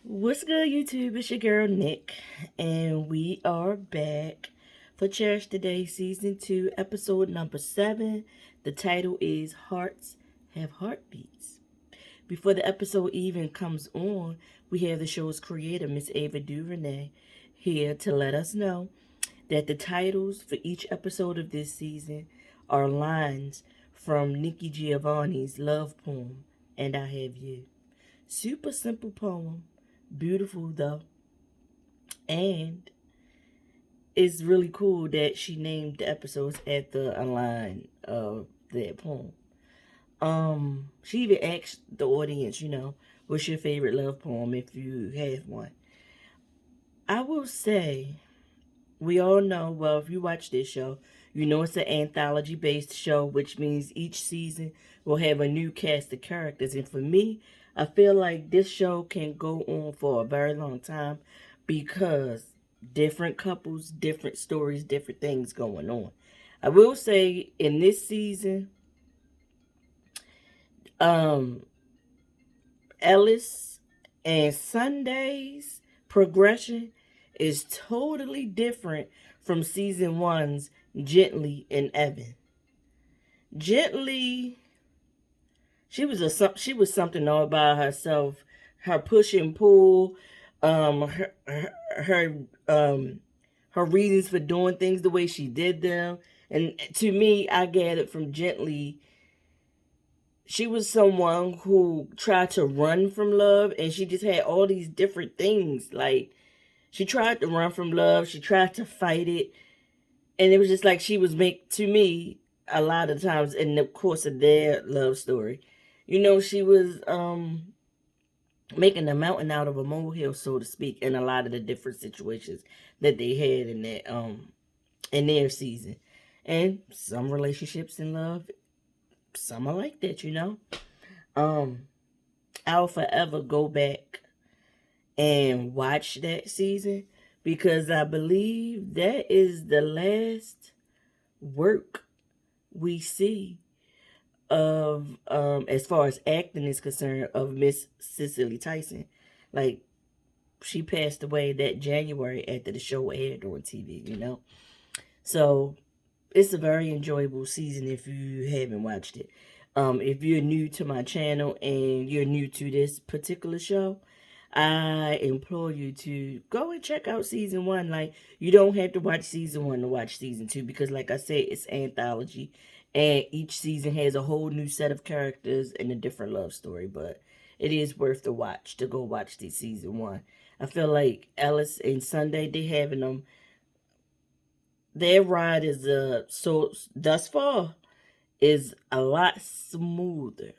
What's good, YouTube? It's your girl Nick, and we are back for Cherish Today, Season 2, Episode number 7. The title is Hearts Have Heartbeats. Before the episode even comes on, we have the show's creator, Miss Ava DuVernay, here to let us know that the titles for each episode of this season are lines from Nikki Giovanni's love poem, And I Have You. Super simple poem, beautiful though, and it's really cool that she named the episodes after a line of that poem. She even asked the audience, what's your favorite love poem if you have one. I will say, we all know, well, if you watch this show, you know it's an anthology based show, which means each season will have a new cast of characters. And for me, I feel like this show can go on for a very long time because different couples, different stories, different things going on. I will say in this season, um, Ellis and Sunday's progression is totally different from season one's Gently and Evan. Gently, she was something all by herself. Her push and pull, her her reasons for doing things the way she did them, and to me, I gathered from Gently, she was someone who tried to run from love, and she just had all these different things. Like, she tried to run from love, she tried to fight it, and it was just like she was to me, a lot of times in the course of their love story, she was making a mountain out of a molehill, so to speak, in a lot of the different situations that they had in their season. And some relationships in love, some are like that. um I'll forever go back and watch that season because I believe that is the last work we see of, as far as acting is concerned, of Miss Cicely Tyson. Like, she passed away that January after the show aired on TV. So it's a very enjoyable season if you haven't watched it. If you're new to my channel and you're new to this particular show, I implore you to go and check out season one. Like, you don't have to watch season one to watch season two because, like I said, it's anthology, and each season has a whole new set of characters and a different love story. But it is worth the watch to go watch the season one. I feel like Ellis and Sunday, they having them. Their ride is so thus far is a lot smoother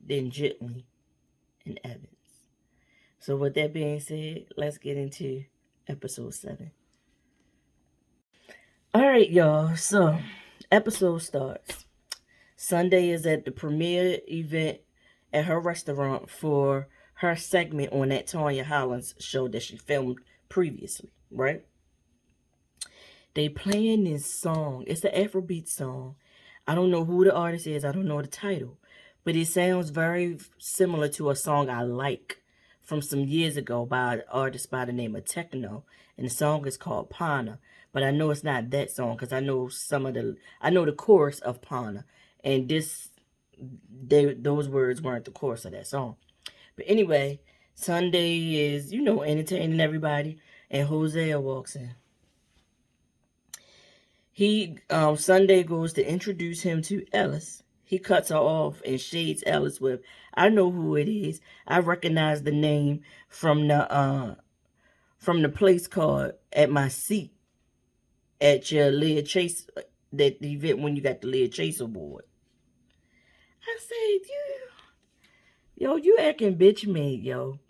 than Gently and Evans. So with that being said, let's get into episode 7. All right, y'all. So episode starts. Sunday is at the premiere event at her restaurant for her segment on that Tanya Hollins show that she filmed previously, right? They playing this song. It's an Afrobeat song. I don't know who the artist is. I don't know the title. But it sounds very similar to a song I like from some years ago by an artist by the name of Techno. And the song is called Pana. But I know it's not that song because I know I know the chorus of Pana. And those words weren't the chorus of that song. But anyway, Sunday is, entertaining everybody. And Hosea walks in. Sunday goes to introduce him to Ellis. He cuts her off and shades Ellis with, "I know who it is. I recognize the name from the place called At My Seat at your Leah Chase, that event when you got the Leah Chase award." I said, you acting bitch made, yo.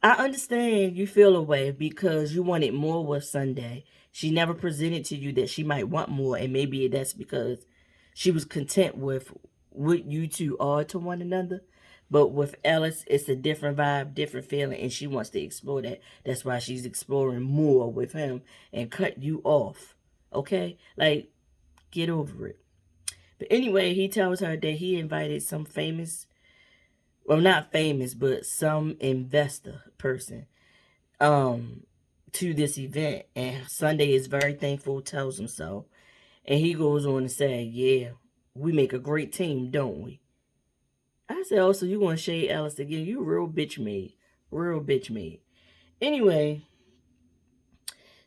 I understand you feel a way because you wanted more with Sunday. She never presented to you that she might want more, and maybe that's because she was content with what you two are to one another. But with Ellis, it's a different vibe, different feeling, and she wants to explore that. That's why she's exploring more with him and cut you off. Okay? Like, get over it. But anyway, he tells her that he invited some famous, well, not famous, but some investor person um to this event, and Sunday is very thankful, tells him so. And he goes on to say, yeah, we make a great team, don't we? I said, oh, so you want to shade Alice again? You real bitch made. Real bitch made. Anyway,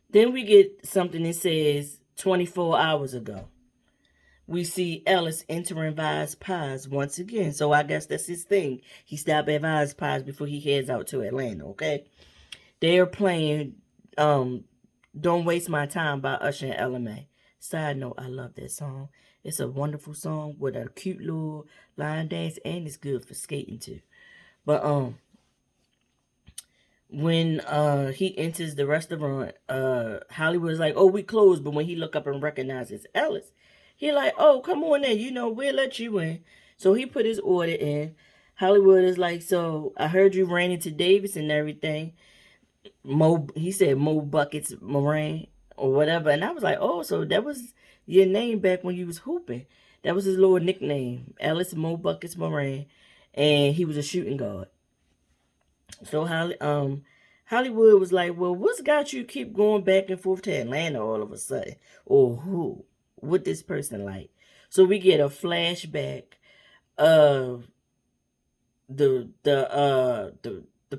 then we get something that says 24 hours ago. We see Ellis entering Vi's Pies once again. So I guess that's his thing. He stopped at Vi's Pies before he heads out to Atlanta, okay? They're playing Don't Waste My Time by Usher and LMA. Side note, I love that song. It's a wonderful song with a cute little line dance, and it's good for skating too. But when he enters the restaurant, Hollywood's like, oh, we closed. But when he look up and recognizes Ellis, he like, oh, come on in, we'll let you in. So he put his order in. Hollywood is like, so I heard you ran into Davis and everything. He said Mo Buckets Moraine or whatever. And I was like, oh, so that was your name back when you was hooping. That was his little nickname, Ellis Mo Buckets Moraine. And he was a shooting guard. So Hollywood was like, well, what's got you keep going back and forth to Atlanta all of a sudden? Or who? What this person like? So we get a flashback of the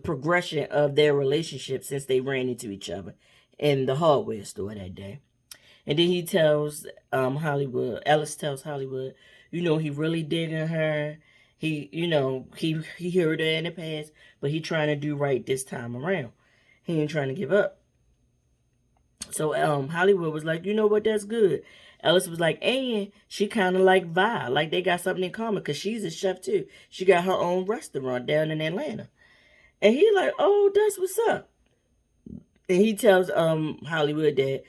progression of their relationship since they ran into each other in the hardware store that day. And then he tells Ellis tells Hollywood, he really digging her. He heard her in the past, but he trying to do right this time around. He ain't trying to give up. So Hollywood was like, you know what, that's good. Ellis was like, and she kind of like Vi. Like they got something in common because she's a chef too. She got her own restaurant down in Atlanta. And he like, oh, that's what's up. And he tells Hollywood that,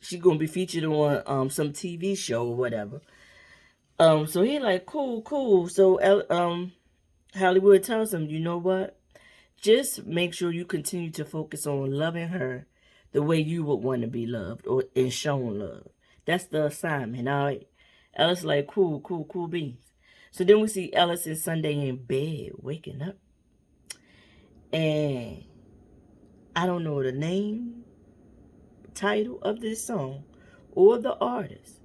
she gonna be featured on some TV show or whatever. So he like, cool. So Hollywood tells him, you know what? Just make sure you continue to focus on loving her the way you would want to be loved or and shown love. That's the assignment, all right? Ellis like, cool beans. So then we see Ellis and Sunday in bed, waking up. And I don't know the name, title of this song, or the artist.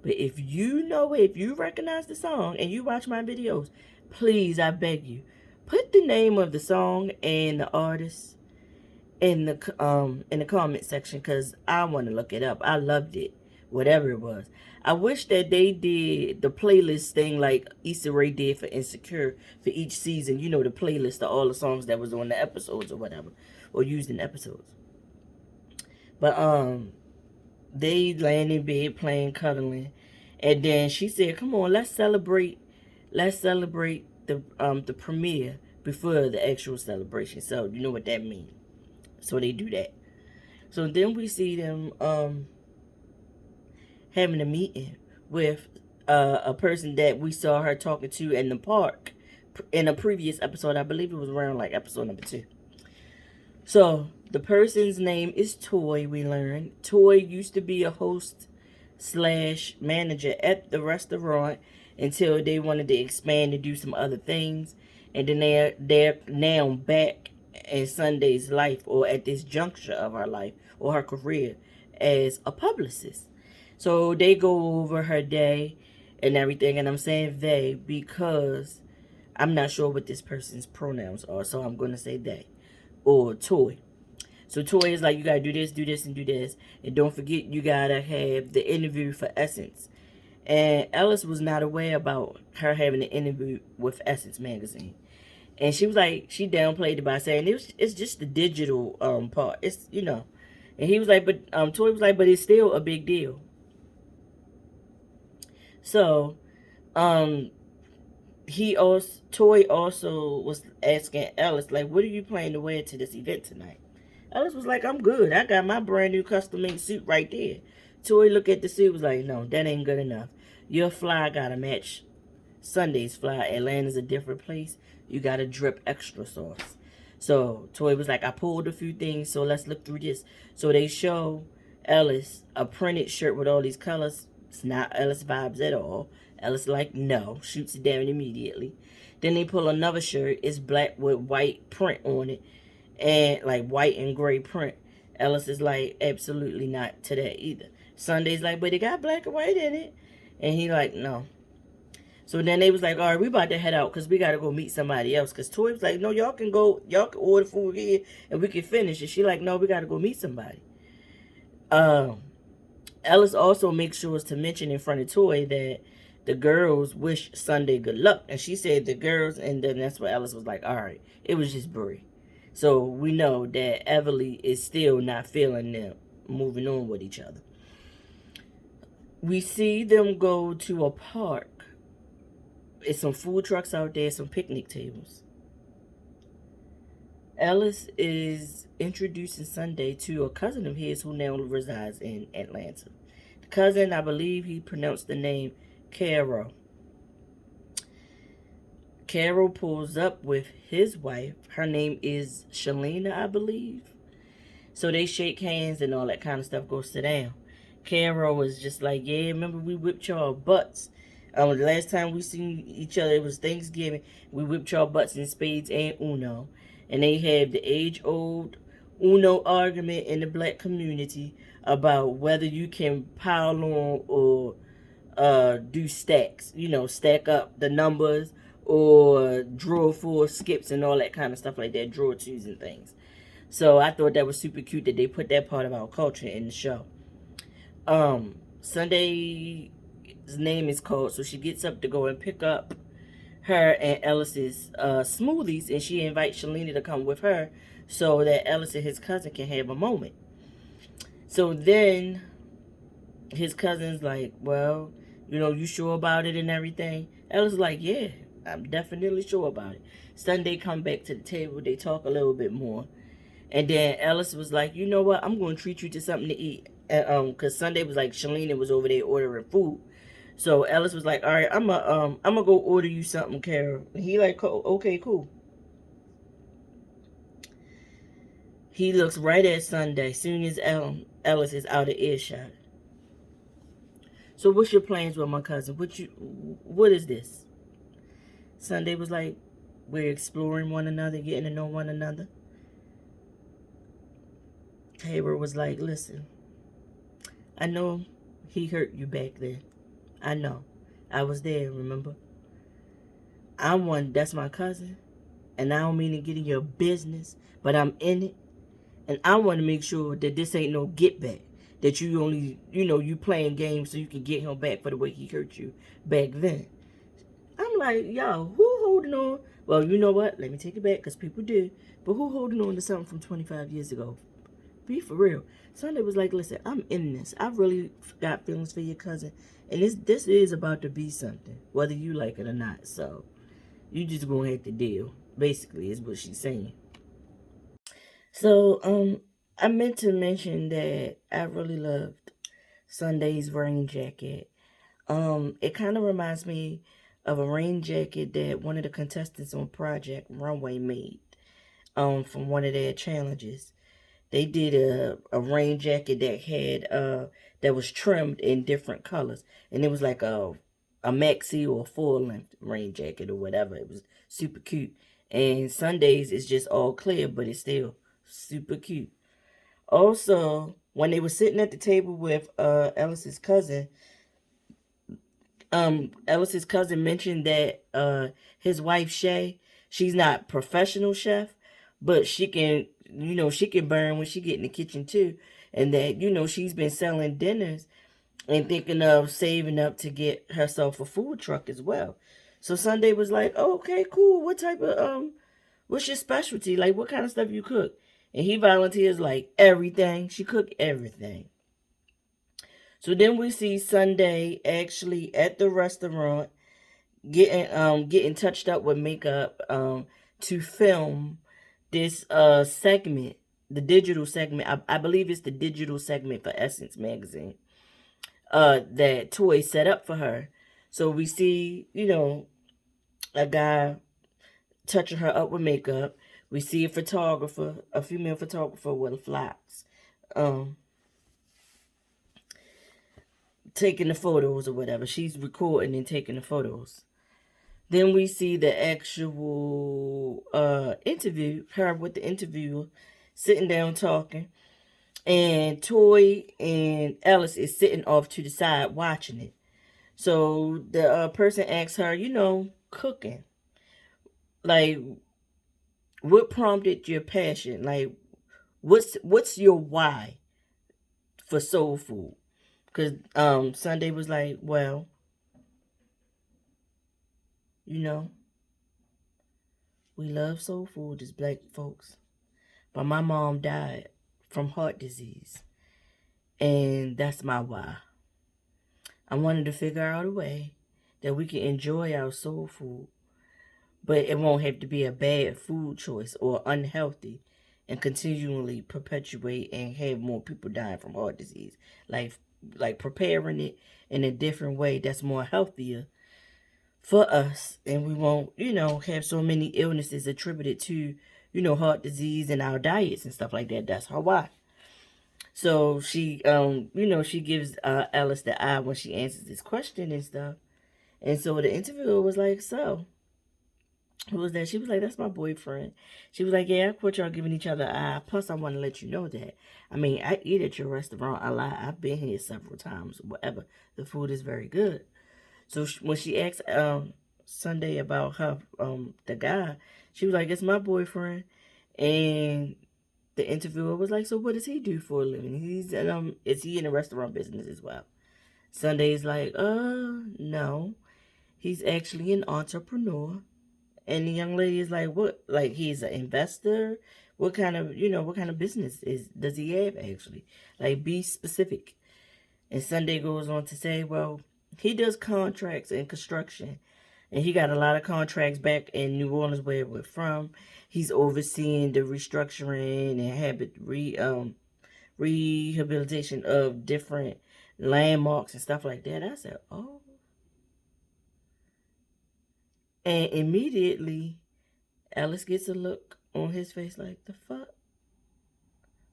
But if you recognize the song and you watch my videos, please, I beg you, put the name of the song and the artist in the comment section, because I want to look it up. I loved it, whatever it was. I wish that they did the playlist thing like Issa Rae did for Insecure for each season. The playlist of all the songs that was on the episodes or whatever, or used in episodes. But they laying in bed playing, cuddling, and then she said, "Come on, let's celebrate the premiere before the actual celebration." So you know what that means. So they do that. So then we see them having a meeting with a person that we saw her talking to in the park in a previous episode. I believe it was around like episode number 2. So the person's name is Toy, we learned. Toy used to be a host / manager at the restaurant until they wanted to expand and do some other things. And then they're now back in Sunday's life, or at this juncture of her life or her career, as a publicist. So they go over her day and everything. And I'm saying they because I'm not sure what this person's pronouns are. So I'm going to say they or Toy. So Toy is like, you got to do this, and do this. And don't forget, you got to have the interview for Essence. And Ellis was not aware about her having an interview with Essence magazine. And she was like, she downplayed it by saying it's just the digital part. It's, And he was like, but Toy was like, but it's still a big deal. So, Toy also was asking Ellis, like, what are you planning to wear to this event tonight? Ellis was like, I'm good. I got my brand new custom-made suit right there. Toy looked at the suit, was like, no, that ain't good enough. Your fly gotta match Sunday's fly. Atlanta's a different place. You gotta drip extra sauce. So Toy was like, I pulled a few things, so let's look through this. So they show Ellis a printed shirt with all these colors. It's not Ellis vibes at all. Ellis like, no, shoots it down immediately. Then they pull another shirt. It's black with white print on it. and like white and gray print. Ellis is like, absolutely not to that either. Sunday's like, but it got black and white in it. And he like, no. So then they was like, all right, we about to head out because we got to go meet somebody else. Because Toy was like, no, y'all can go, y'all can order food here and we can finish. And she like, no, we got to go meet somebody. Um, Ellis also makes sure to mention in front of Toy that the girls wish Sunday good luck. And she said the girls, and then that's what Ellis was like, all right, it was just Brie. So we know that Everly is still not feeling them moving on with each other. We see them go to a park. It's some food trucks out there, some picnic tables. Ellis is introducing Sunday to a cousin of his who now resides in Atlanta. The cousin, I believe he pronounced the name Carol. Carol pulls up with his wife. Her name is Shalina, I believe. So they shake hands and all that kind of stuff, go sit down. Carol was just like, yeah, remember we whipped y'all butts. The last time we seen each other, it was Thanksgiving. We whipped y'all butts in spades and Uno. And they had the age-old Uno argument in the black community about whether you can pile on or do stacks. You know, stack up the numbers or draw four skips and all that kind of stuff like that. Draw twos and things. So I thought that was super cute that they put that part of our culture in the show. Sunday's name is called, so she gets up to go and pick up her and Ellis's smoothies, and she invites Shalina to come with her so that Ellis and his cousin can have a moment. So then his cousin's like, well, you know, you sure about it and everything? Ellis is like, yeah, I'm definitely sure about it. Sunday come back to the table, they talk a little bit more. And then Ellis was like, you know what? I'm going to treat you to something to eat. Because Sunday was like, Shalina was over there ordering food. So Ellis was like, all right, I'm gonna go order you something, Carol. And he like, okay, cool. He looks right at Sunday, soon as Ellis is out of earshot. So what's your plans with my cousin? What is this? Sunday was like, we're exploring one another, getting to know one another. Hayward was like, listen, I know he hurt you back then. I know. I was there, remember? I'm one, that's my cousin. And I don't mean to get in your business, but I'm in it. And I want to make sure that this ain't no get back. That you only, you playing games so you can get him back for the way he hurt you back then. I'm like, yo, who holding on? Well, you know what? Let me take it back because people did. But who holding on to something from 25 years ago? Be for real. Sunday was like, listen, I'm in this. I really got feelings for your cousin. And this is about to be something, whether you like it or not. So you just gonna have to deal, basically, is what she's saying. So, I meant to mention that I really loved Sunday's rain jacket. It kind of reminds me of a rain jacket that one of the contestants on Project Runway made, from one of their challenges. They did a rain jacket that had that was trimmed in different colors, and it was like a maxi or full length rain jacket or whatever. It was super cute. And Sundays is just all clear, but it's still super cute. Also, when they were sitting at the table with Ellis's cousin, Ellis's cousin mentioned that his wife Shay, she's not professional chef, but she can burn when she get in the kitchen too, and that she's been selling dinners and thinking of saving up to get herself a food truck as well. So Sunday was like, oh, okay, cool. What type of what's your specialty? Like, what kind of stuff you cook? And he volunteers like everything. She cooked everything. So then we see Sunday actually at the restaurant getting touched up with makeup to film this segment, the digital segment. I believe it's the digital segment for Essence magazine that Toy set up for her. So we see, a guy touching her up with makeup. We see a female photographer with flaps, taking the photos or whatever. She's recording and taking the photos. Then we see the actual interview, her with the interviewer, sitting down talking. And Toy and Ellis is sitting off to the side watching it. So the person asks her, cooking. Like, what prompted your passion? Like, what's your why for soul food? Because Sunday was like, well, you know, we love soul food as black folks, but my mom died from heart disease, and that's my why. I wanted to figure out a way that we can enjoy our soul food, but it won't have to be a bad food choice or unhealthy and continually perpetuate and have more people dying from heart disease. Like preparing it in a different way that's more healthier for us, and we won't, have so many illnesses attributed to, heart disease and our diets and stuff like that. That's her why. So she, she gives Alice the eye when she answers this question and stuff. And so the interviewer was like, so, who was that? She was like, that's my boyfriend. She was like, yeah, I caught y'all giving each other an eye. Plus, I want to let you know that. I mean, I eat at your restaurant a lot. I've been here several times, whatever. The food is very good. So when she asked Sunday about her, the guy, she was like, it's my boyfriend. And the interviewer was like, so what does he do for a living? Is he in the restaurant business as well? Sunday's like, no. He's actually an entrepreneur. And the young lady is like, what? Like he's an investor? What kind of business does he have actually? Like, be specific. And Sunday goes on to say, well, he does contracts and construction. And he got a lot of contracts back in New Orleans where we're from. He's overseeing the restructuring and rehabilitation of different landmarks and stuff like that. I said, oh. And immediately, Alice gets a look on his face like, the fuck?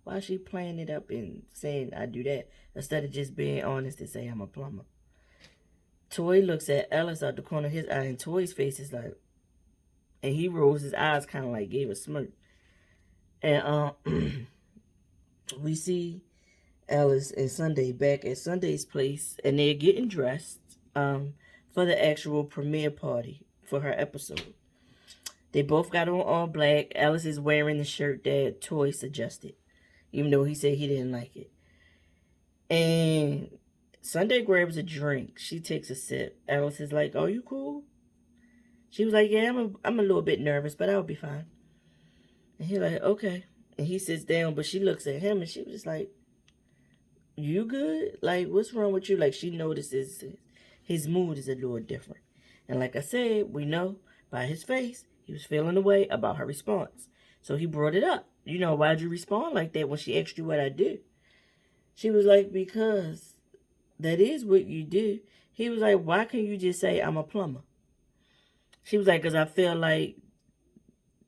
Why is she playing it up and saying I do that instead of just being honest and say I'm a plumber? Toy looks at Alice out the corner of his eye, and Toy's face is like, and he rolls his eyes, kind of like gave a smirk. And we see Alice and Sunday back at Sunday's place, and they're getting dressed for the actual premiere party for her episode. They both got on all black. Alice is wearing the shirt that Toy suggested, even though he said he didn't like it. And Sunday grabs a drink. She takes a sip. Alice is like, "Are you cool?" She was like, "Yeah, I'm a little bit nervous, but I'll be fine." And he's like, "Okay." And he sits down, but she looks at him and she was just like, "You good? Like, what's wrong with you?" Like, she notices his mood is a little different. And like I said, we know by his face, he was feeling the way about her response. So he brought it up. Why'd you respond like that when she asked you what I do? She was like, because that is what you do. He was like, why can't you just say I'm a plumber? She was like, because I feel like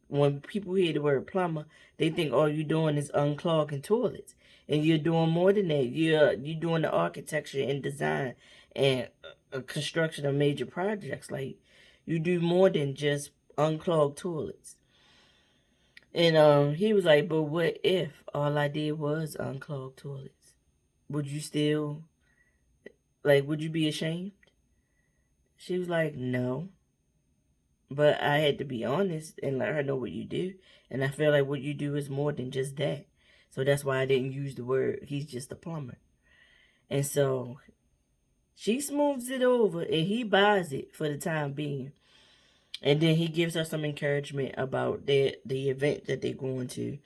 when people hear the word plumber, they think all you're doing is unclogging toilets. And you're doing more than that. You're doing the architecture and design and construction of major projects. Like, you do more than just unclog toilets. And he was like, but what if all I did was unclog toilets? Would you still, would you be ashamed? She was like, no. But I had to be honest and let her know what you do. And I feel like what you do is more than just that. So that's why I didn't use the word, he's just a plumber. And so she smooths it over and he buys it for the time being. And then he gives her some encouragement about the event that they're going to,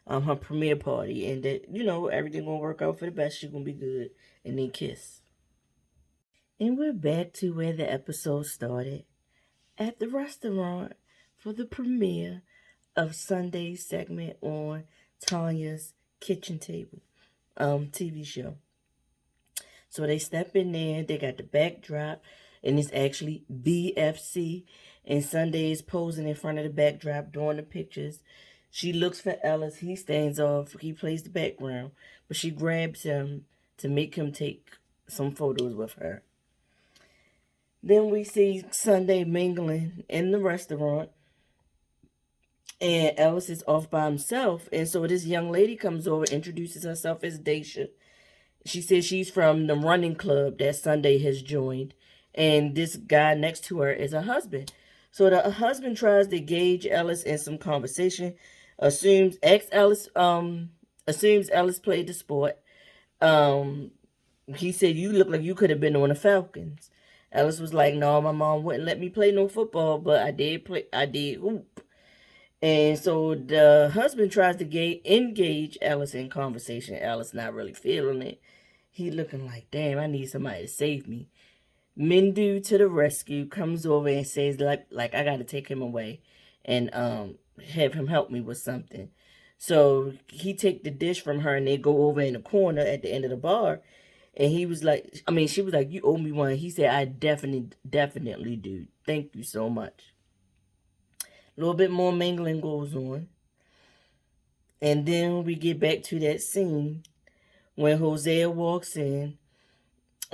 her premiere party. And that, everything going to work out for the best. She's going to be good. And then kiss. And we're back to where the episode started. At the restaurant for the premiere of Sunday's segment on Tanya's Kitchen Table TV show. So they step in there, they got the backdrop, and it's actually BFC, and Sunday is posing in front of the backdrop doing the pictures. She looks for Ellis, he stands off, he plays the background, but she grabs him to make him take some photos with her. Then we see Sunday mingling in the restaurant, and Ellis is off by himself. And so this young lady comes over, introduces herself as Daisha. She says she's from the running club that Sunday has joined, and this guy next to her is her husband. So the husband tries to gauge Ellis in some conversation, assumes Ellis played the sport. Um, he said, "You look like you could have been on the Falcons." Ellis was like, "No, my mom wouldn't let me play no football, but I did play. I did hoop." And so the husband tries to engage Ellis in conversation. Ellis not really feeling it. He looking like, "Damn, I need somebody to save me." Mindu to the rescue comes over and says, like I got to take him away and have him help me with something. So he take the dish from her and they go over in the corner at the end of the bar. And he was like, I mean, she was like, "You owe me one." He said, "I definitely do. Thank you so much." A little bit more mingling goes on. And then we get back to that scene when Hosea walks in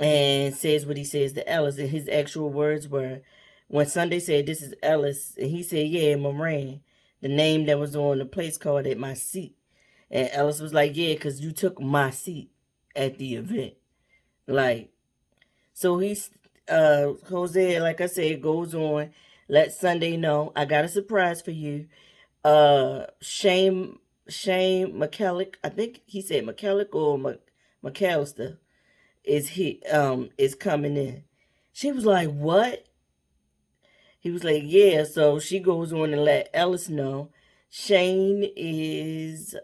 and says what he says to Ellis. And his actual words were, when Sunday said, "This is Ellis," and he said, "Yeah, Moran," the name that was on the place card at my seat. And Ellis was like, "Yeah, because you took my seat at the event." Like, so Hosea, like I said, goes on, let Sunday know, "I got a surprise for you." Shane McCulloch, I think he said McCulloch or McAllister, is coming in. She was like, "What?" He was like, "Yeah." So she goes on and let Ellis know Shane is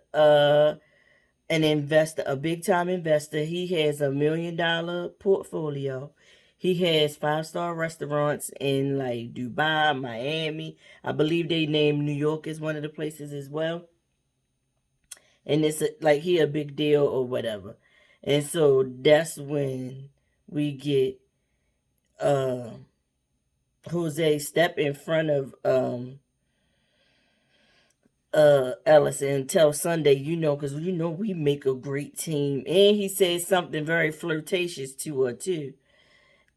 an investor, a big time investor. He has $1 million portfolio. He has 5-star restaurants in like Dubai, Miami. I believe they named New York as one of the places as well. And it's like he a big deal or whatever. And so that's when we get uh Jose step in front of Ellis and tell Sunday, because we make a great team. And he says something very flirtatious to her too.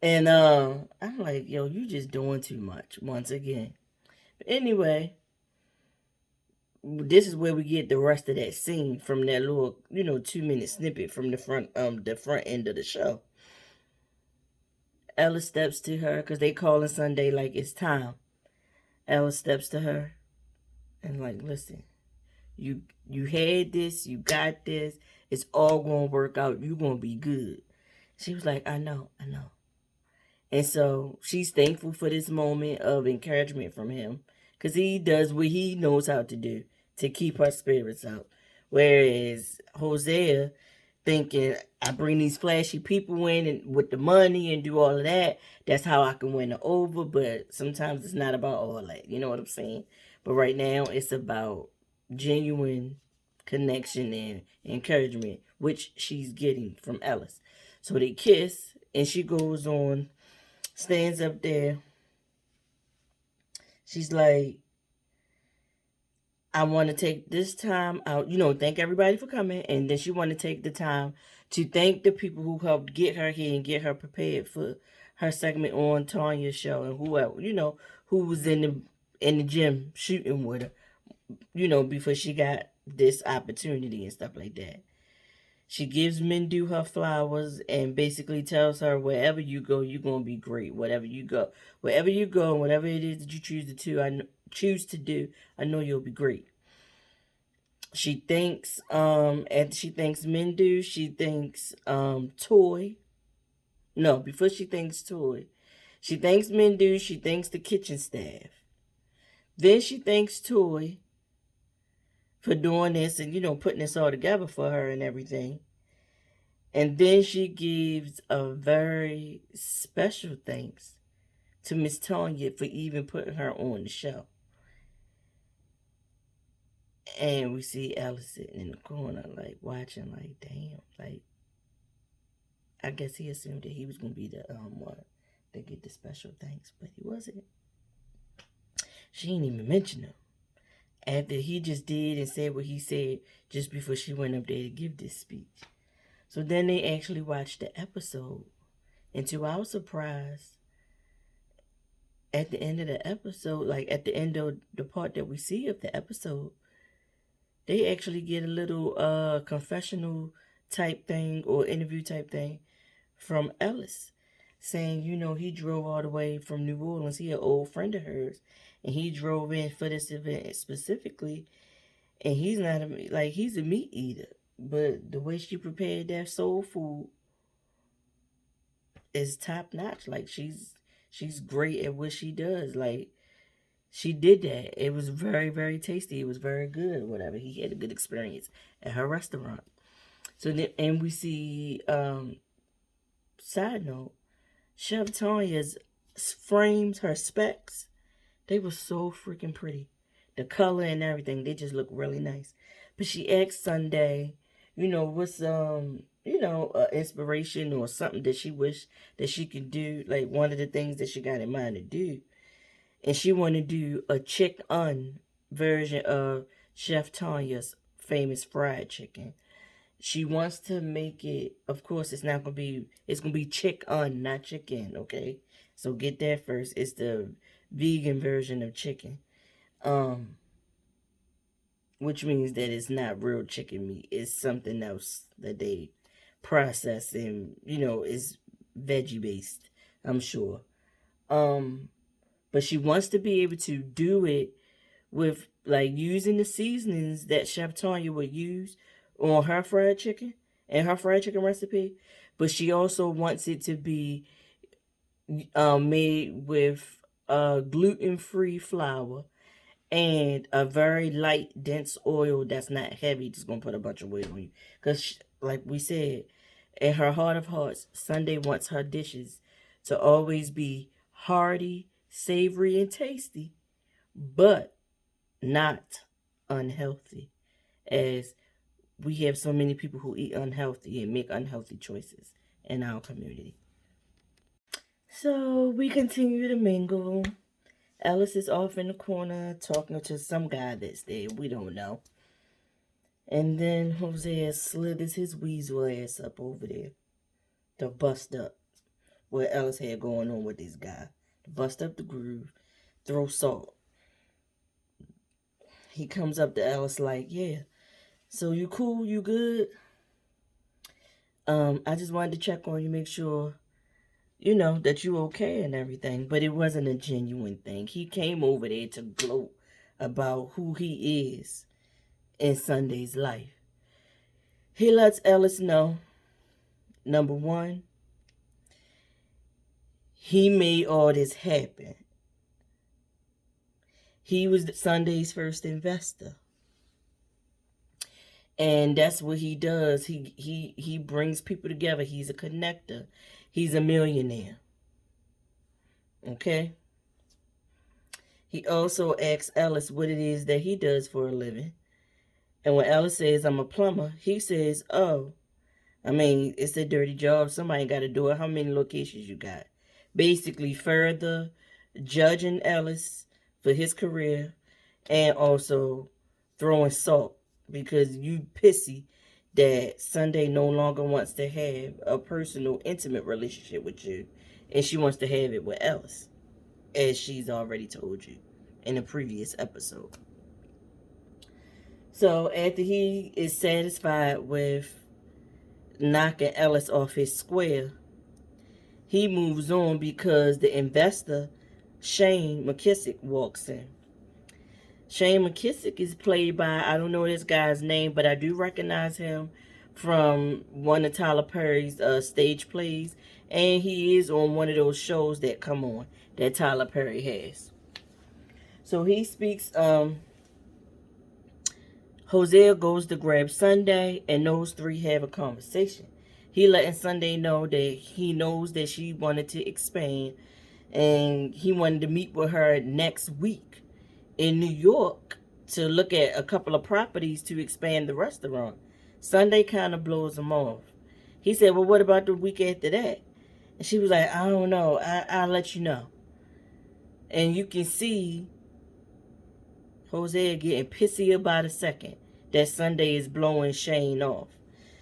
And I'm like, "Yo, you just doing too much once again." But anyway, this is where we get the rest of that scene from that little, 2-minute snippet from the front end of the show. Ella steps to her because they calling Sunday like it's time. Ella steps to her and like, "Listen, you had this, you got this. It's all gonna work out. You gonna be good." She was like, "I know, I know." And so she's thankful for this moment of encouragement from him because he does what he knows how to do to keep her spirits up. Whereas Hosea thinking, "I bring these flashy people in and with the money and do all of that, that's how I can win her over." But sometimes it's not about all that. You know what I'm saying? But right now it's about genuine connection and encouragement, which she's getting from Ellis. So they kiss and she goes on, stands up there. She's like, "I want to take this time out, thank everybody for coming." And then she want to take the time to thank the people who helped get her here and get her prepared for her segment on Tanya's show and whoever, who was in the gym shooting with her, before she got this opportunity and stuff like that. She gives Mindu her flowers and basically tells her, "Wherever you go, you're gonna be great. Wherever you go, whatever it is that you choose to do, I know you'll be great." She thanks Mindu. She thanks Toy. No, before she thanks Toy, she thanks Mindu. She thanks the kitchen staff. Then she thanks Toy for doing this and putting this all together for her and everything. And then she gives a very special thanks to Miss Tanya for even putting her on the show. And we see Alice sitting in the corner, like watching, like, damn, like, I guess he assumed that he was gonna be the one that get the special thanks, but he wasn't. She didn't even mention him after he just did and said what he said just before she went up there to give this speech. So then they actually watched the episode, and to our surprise, at the end of the episode, like at the end of the part that we see of the episode, they actually get a little confessional type thing or interview type thing from Ellis, saying, he drove all the way from New Orleans. He an old friend of hers, and he drove in for this event specifically. And he's not he's a meat eater, but the way she prepared that soul food is top notch. Like she's great at what she does. Like she did that. It was very, very tasty. It was very good. Whatever. He had a good experience at her restaurant. So then, and we see. Side note, Chef Tanya's frames, her specs, they were so freaking pretty. The color and everything, they just look really nice. But she asked Sunday, what's inspiration or something that she wished that she could do, like one of the things that she got in mind to do. And she wanted to do a chicken version of Chef Tanya's famous fried chicken. She wants to make it, of course, it's going to be chicken, not chicken, okay? So get that first. It's the vegan version of chicken. Which means that it's not real chicken meat. It's something else that they process and, is veggie based, I'm sure. But she wants to be able to do it with like using the seasonings that Chef Tanya would use on her fried chicken and her fried chicken recipe. But she also wants it to be made with gluten-free flour and a very light, dense oil that's not heavy. Just gonna put a bunch of weight on you. Because, like we said, in her heart of hearts, Sunday wants her dishes to always be hearty, savory, and tasty, but not unhealthy. As we have so many people who eat unhealthy and make unhealthy choices in our community. So we continue to mingle. Ellis is off in the corner talking to some guy that's there. We don't know. And then Hosea slithers his weasel ass up over there to bust up what Ellis had going on with this guy. To bust up the groove, throw salt. He comes up to Ellis like, yeah, so you cool, you good? I just wanted to check on you, make sure, that you okay and everything. But it wasn't a genuine thing. He came over there to gloat about who he is in Sunday's life. He lets Ellis know, number one, he made all this happen. He was Sunday's first investor. And that's what he does. He brings people together. He's a connector. He's a millionaire. Okay? He also asks Ellis what it is that he does for a living. And when Ellis says, I'm a plumber, he says, oh, it's a dirty job. Somebody got to do it. How many locations you got? Basically, further judging Ellis for his career and also throwing salt because you pissy that Sunday no longer wants to have a personal, intimate relationship with you, and she wants to have it with Ellis, as she's already told you in a previous episode. So after he is satisfied with knocking Ellis off his square, he moves on because the investor, Shane McKissick, walks in. Shane McKissick is played by, I don't know this guy's name, but I do recognize him from one of Tyler Perry's stage plays. And he is on one of those shows that come on that Tyler Perry has. So he speaks, Hosea goes to grab Sunday, and those three have a conversation. He letting Sunday know that he knows that she wanted to expand, and he wanted to meet with her next week in New York to look at a couple of properties to expand the restaurant. Sunday kind of blows him off. He said, well, what about the week after that? And she was like, I don't know. I'll let you know. And you can see Hosea getting pissier by the second that Sunday is blowing Shane off.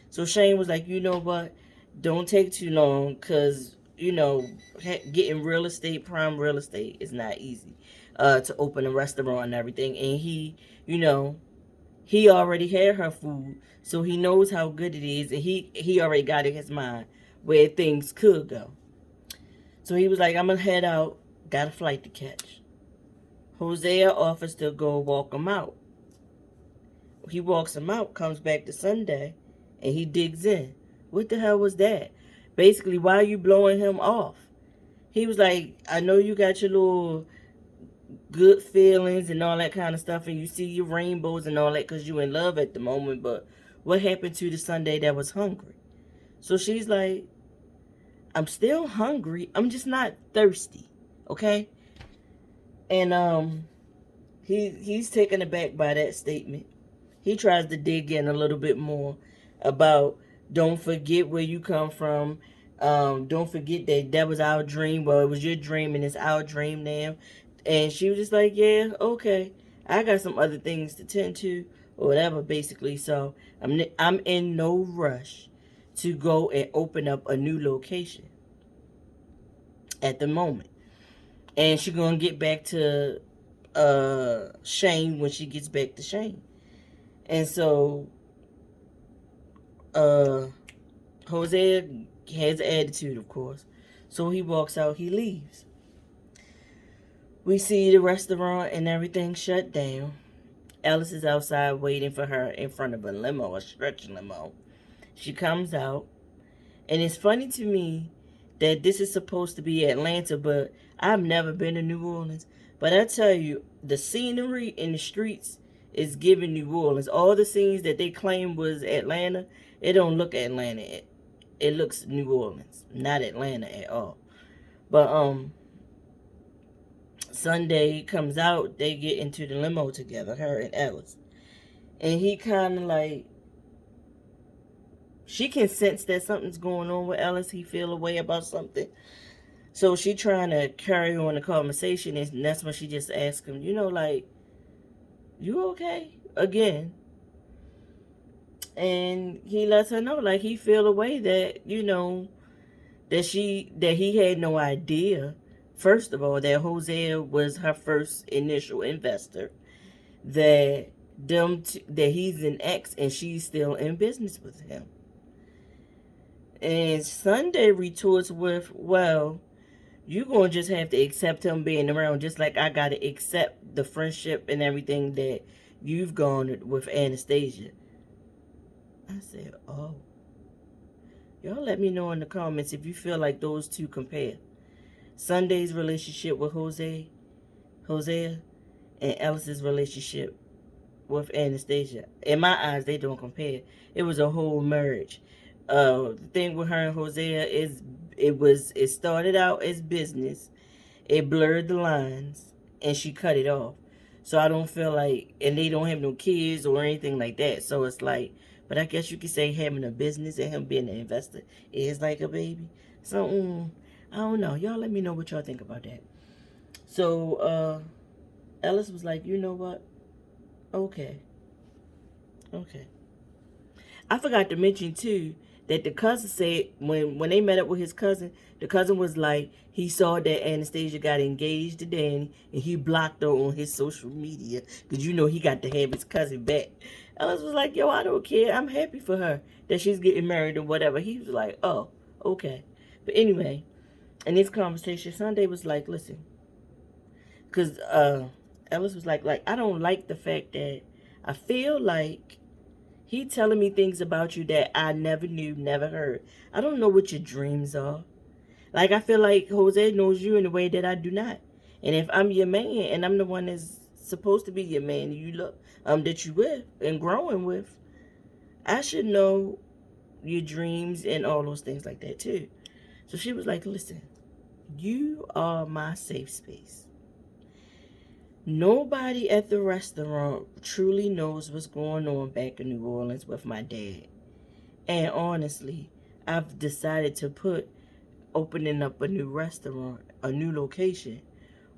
So Shane was like, you know what? Don't take too long, because you know, getting real estate, prime real estate is not easy. To open a restaurant and everything, and you know, he already had her food, so he knows how good it is, and he already got in his mind where things could go. So he was like, "I'm gonna head out. Got a flight to catch." Hosea offers to go walk him out. He walks him out, comes back to Sunday, and he digs in. What the hell was that? Basically, why are you blowing him off? He was like, I know you got your little good feelings and all that kind of stuff, and you see your rainbows and all that because you in love at the moment, but what happened to the Sunday that was hungry? So she's like, I'm still hungry. I'm just not thirsty. Okay? And he's taken aback by that statement. He tries to dig in a little bit more about don't forget where you come from. Don't forget that was our dream. Well, it was your dream and it's our dream now. And she was just like, yeah, okay. I got some other things to tend to or whatever, basically. So I'm in no rush to go and open up a new location at the moment. And she's going to get back to Shane when she gets back to Shane. And so uh Jose has attitude, of course. So he walks out, he leaves. We see the restaurant and everything shut down. Alice is outside waiting for her in front of a limo, a stretch limo. She comes out, and it's funny to me that this is supposed to be Atlanta, but I've never been to New Orleans. But I tell you, the scenery in the streets is giving New Orleans. All the scenes that they claim was Atlanta, it don't look Atlanta. It looks New Orleans, not Atlanta at all. But Sunday comes out, they get into the limo together, her and Alice. And he kind of like, she can sense that something's going on with Alice. He feel a way about something. So she trying to carry on the conversation, and that's when she just asks him, like, you okay? Again. And he lets her know, like, he feel a way that, that he had no idea, first of all, that Hosea was her first initial investor, that that he's an ex and she's still in business with him. And Sunday retorts with, well, you're going to just have to accept him being around, just like I got to accept the friendship and everything that you've gone with Anastasia. I said, oh. Y'all let me know in the comments if you feel like those two compare. Sunday's relationship with Hosea, and Alice's relationship with Anastasia. In my eyes, they don't compare. It was a whole merge. The thing with her and Hosea is it started out as business. It blurred the lines, and she cut it off. So I don't feel like, and they don't have no kids or anything like that. So it's like, but I guess you could say having a business and him being an investor is like a baby. So I don't know. Y'all let me know what y'all think about that. So Ellis was like, you know what? Okay. Okay. I forgot to mention too that the cousin said when they met up with his cousin, the cousin was like he saw that Anastasia got engaged to Danny and he blocked her on his social media because he got to have his cousin back. Ellis was like, yo, I don't care. I'm happy for her that she's getting married or whatever. He was like, oh, okay. But anyway, in this conversation, Sunday was like, listen, because Ellis was like I don't like the fact that I feel like he telling me things about you that I never knew, never heard. I don't know what your dreams are. Like, I feel like Jose knows you in a way that I do not. And if I'm your man and I'm the one that's supposed to be your man, you look that you with and growing with, I should know your dreams and all those things like that too. So she was like, listen, you are my safe space. Nobody at the restaurant truly knows what's going on back in New Orleans with my dad. And honestly, I've decided to put opening up a new restaurant, a new location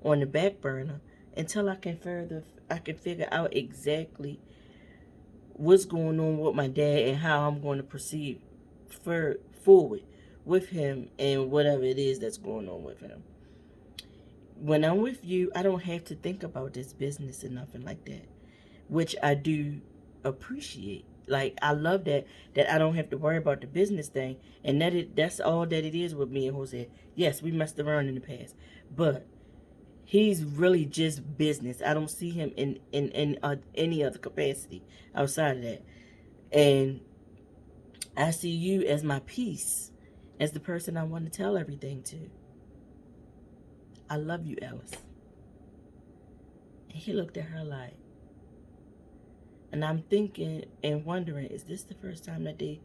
on the back burner until I can figure out exactly what's going on with my dad and how I'm going to proceed forward with him and whatever it is that's going on with him. When I'm with you, I don't have to think about this business and nothing like that, which I do appreciate. Like, I love that I don't have to worry about the business thing, and that's all that it is with me and Jose. Yes, we messed around in the past, but he's really just business. I don't see him in any other capacity outside of that. And I see you as my peace, as the person I want to tell everything to. I love you, Alice. And he looked at her like, and I'm thinking and wondering, is this the first time that they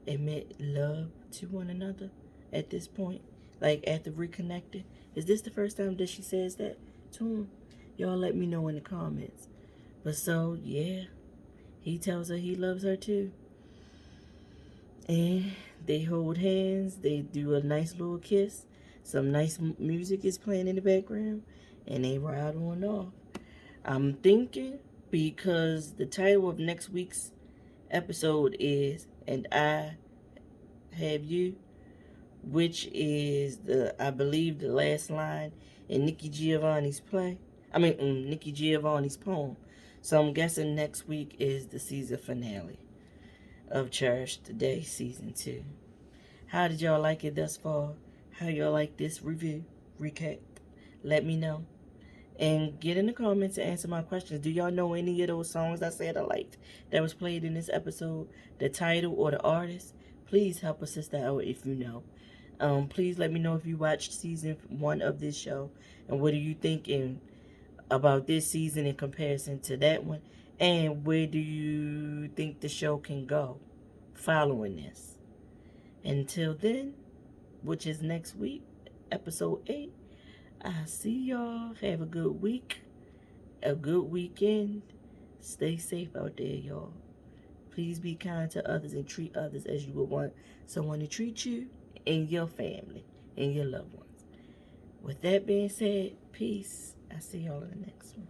admit love to one another at this point? Like, after reconnecting? Is this the first time that she says that to him? Y'all let me know in the comments. But so, yeah, he tells her he loves her too. And they hold hands. They do a nice little kiss. Some nice music is playing in the background. And they ride on off. I'm thinking, because the title of next week's episode is "And I Have You," which is I believe the last line in Nikki Giovanni's play. Nikki Giovanni's poem. So I'm guessing next week is the season finale of Cherish Today Season 2. How did y'all like it thus far? How y'all like this review? Recap? Let me know. And get in the comments and answer my questions. Do y'all know any of those songs I said I liked that was played in this episode? The title or the artist? Please help a sister out if you know. Please let me know if you watched season 1 of this show. And what are you thinking about this season in comparison to that one? And where do you think the show can go following this? Until then, which is next week, episode 8. I see y'all. Have a good week. A good weekend. Stay safe out there, y'all. Please be kind to others and treat others as you would want someone to treat you and your family and your loved ones. With that being said, peace. I see y'all in the next one.